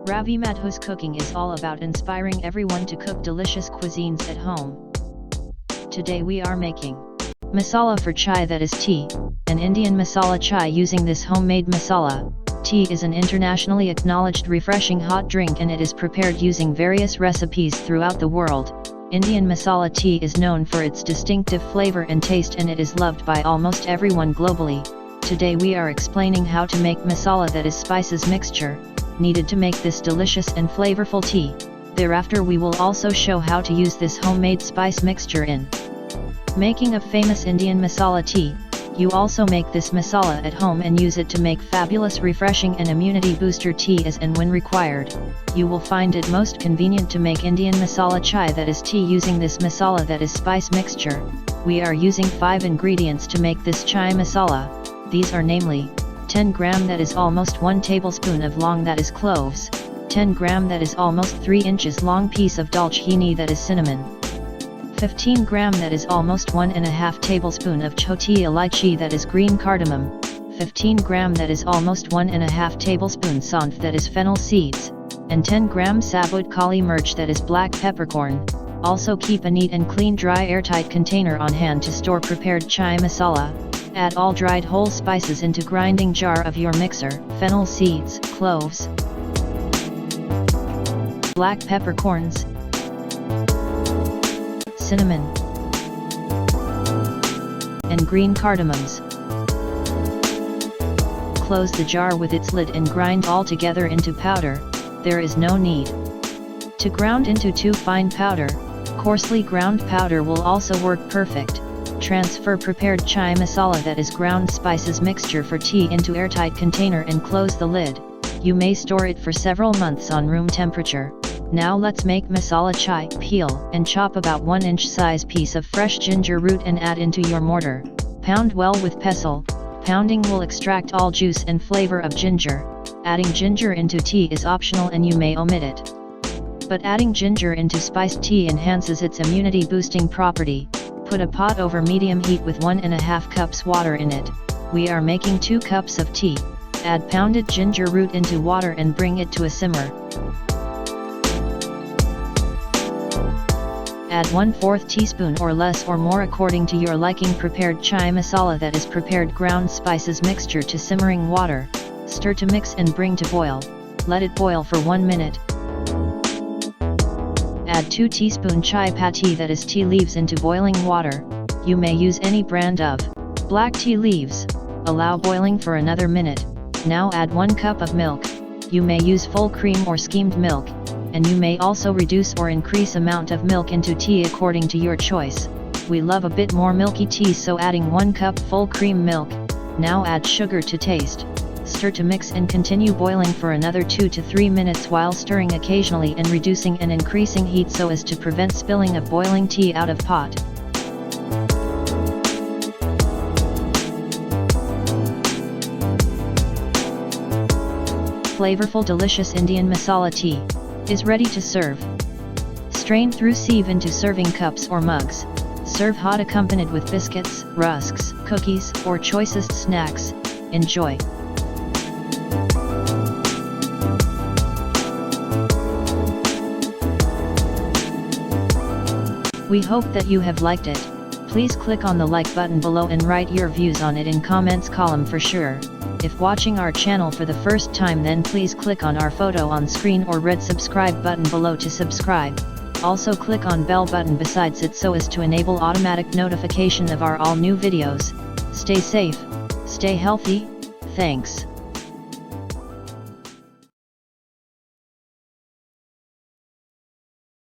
Ravi Madhu's cooking is all about inspiring everyone to cook delicious cuisines at home. Today we are making masala for chai, that is tea, an Indian masala chai. Using this homemade masala, tea is an internationally acknowledged refreshing hot drink, and it is prepared using various recipes throughout the world. Indian masala tea is known for its distinctive flavor and taste, and it is loved by almost everyone globally. Today we are explaining how to make masala, that is spices mixture, needed to make this delicious and flavorful tea. Thereafter we will also show how to use this homemade spice mixture in making of famous Indian masala tea. You also make this masala at home and use it to make fabulous, refreshing and immunity booster tea as and when required. You will find it most convenient to make Indian masala chai, that is tea, using this masala, that is spice mixture. We are using 5 ingredients to make this chai masala. These are namely 10 gram, that is almost 1 tablespoon of long, that is cloves, 10 gram, that is almost 3 inches long piece of dalchini, that is cinnamon, 15 gram, that is almost 1.5 tablespoon of choti elaichi, that is green cardamom, 15 gram, that is almost 1.5 tablespoon saunf, that is fennel seeds, and 10 gram sabut kali mirch, that is black peppercorn. Also keep a neat and clean dry airtight container on hand to store prepared chai masala. Add all dried whole spices into grinding jar of your mixer: fennel seeds, cloves, black peppercorns, cinnamon, and green cardamoms. Close the jar with its lid and grind all together into powder. There is no need to ground into too fine powder. Coarsely ground powder will also work perfect. Transfer prepared chai masala, that is ground spices mixture for tea, into airtight container and close the lid. You may store it for several months on room temperature. Now let's make masala chai. Peel and chop about 1-inch size piece of fresh ginger root and add into your mortar. Pound well with pestle. Pounding will extract all juice and flavor of ginger. Adding ginger into tea is optional and you may omit it. But adding ginger into spiced tea enhances its immunity boosting property. Put a pot over medium heat with 1.5 cups water in it. We are making 2 cups of tea. Add pounded ginger root into water and bring it to a simmer. Add 1/4 teaspoon or less or more according to your liking prepared chai masala, that is prepared ground spices mixture, to simmering water. Stir to mix and bring to boil. Let it boil for 1 minute. Add 2 teaspoon chai patti, that is tea leaves, into boiling water. You may use any brand of black tea leaves. Allow boiling for another minute. Now add 1 cup of milk. You may use full cream or skimmed milk, and you may also reduce or increase amount of milk into tea according to your choice. We love a bit more milky tea, so adding 1 cup full cream milk. Now add sugar to taste. Stir to mix and continue boiling for another 2 to 3 minutes while stirring occasionally and reducing and increasing heat so as to prevent spilling of boiling tea out of pot. Flavorful, delicious Indian masala tea is ready to serve. Strain through sieve into serving cups or mugs. Serve hot accompanied with biscuits, rusks, cookies, or choicest snacks. Enjoy. We hope that you have liked it. Please click on the like button below and write your views on it in comments column for sure. If watching our channel for the first time, then please click on our photo on screen or red subscribe button below to subscribe. Also click on bell button besides it so as to enable automatic notification of our all new videos. Stay safe, stay healthy, thanks.